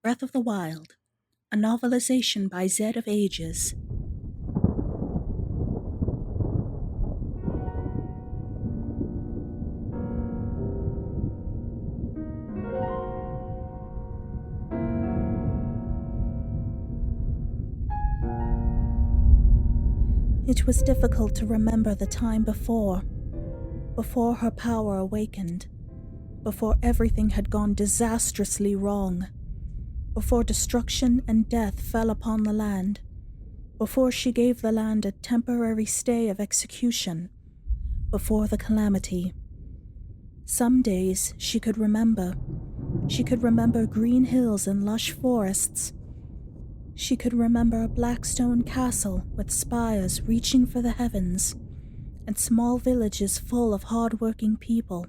Breath of the Wild, a novelisation by Zed of Ages. It was difficult to remember the time before her power awakened, before everything had gone disastrously wrong, before destruction and death fell upon the land, before she gave the land a temporary stay of execution, before the calamity. Some days she could remember. She could remember green hills and lush forests. She could remember a black stone castle with spires reaching for the heavens, and small villages full of hard-working people.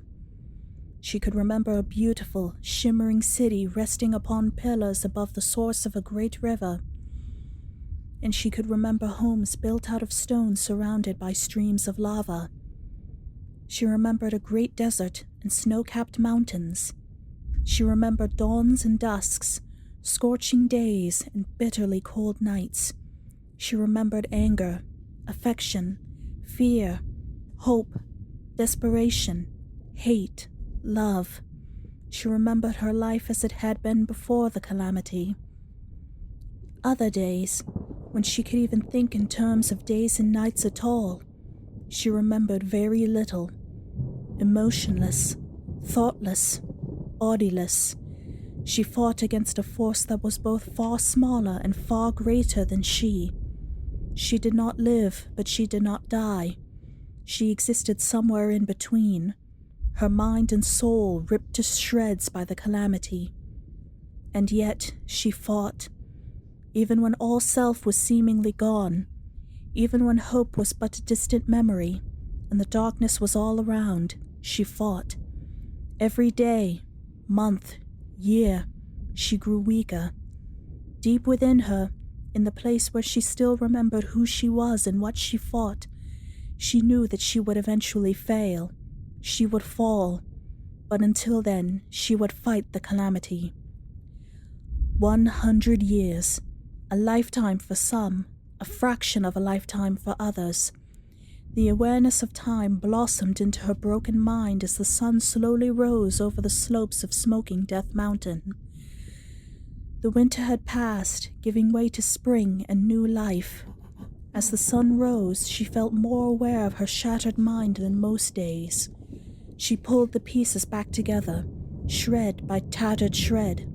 She could remember a beautiful, shimmering city resting upon pillars above the source of a great river. And she could remember homes built out of stone surrounded by streams of lava. She remembered a great desert and snow-capped mountains. She remembered dawns and dusks, scorching days and bitterly cold nights. She remembered anger, affection, fear, hope, desperation, hate, love. She remembered her life as it had been before the calamity. Other days, when she could even think in terms of days and nights at all, she remembered very little. Emotionless, thoughtless, bodiless, she fought against a force that was both far smaller and far greater than she. She did not live, but she did not die. She existed somewhere in between, her mind and soul ripped to shreds by the calamity. And yet she fought, even when all self was seemingly gone, even when hope was but a distant memory, and the darkness was all around. She fought. Every day, month, year, she grew weaker. Deep within her, in the place where she still remembered who she was and what she fought, she knew that she would eventually fail. She would fall, but until then, she would fight the calamity. 100 years, a lifetime for some, a fraction of a lifetime for others. The awareness of time blossomed into her broken mind as the sun slowly rose over the slopes of smoking Death Mountain. The winter had passed, giving way to spring and new life. As the sun rose, she felt more aware of her shattered mind than most days. She pulled the pieces back together, shred by tattered shred.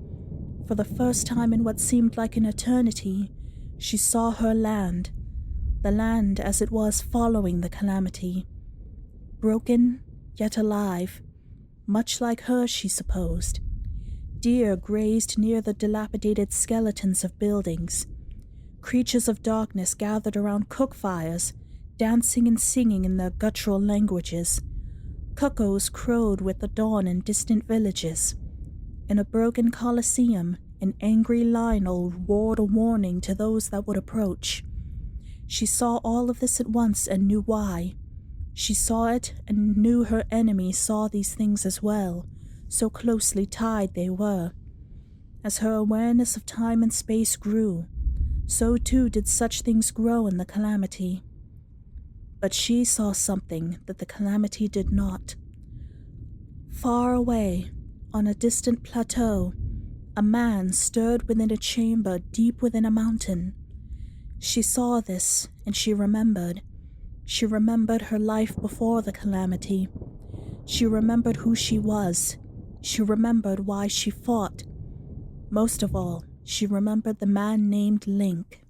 For the first time in what seemed like an eternity, she saw her land, the land as it was following the calamity. Broken, yet alive, much like her, she supposed. Deer grazed near the dilapidated skeletons of buildings. Creatures of darkness gathered around cook fires, dancing and singing in their guttural languages. Cuckoos crowed with the dawn in distant villages. In a broken coliseum, an angry Lionel roared a warning to those that would approach. She saw all of this at once and knew why. She saw it and knew her enemy saw these things as well, so closely tied they were. As her awareness of time and space grew, so too did such things grow in the calamity. But she saw something that the calamity did not. Far away, on a distant plateau, a man stirred within a chamber deep within a mountain. She saw this, and she remembered. She remembered her life before the calamity. She remembered who she was. She remembered why she fought. Most of all, she remembered the man named Link.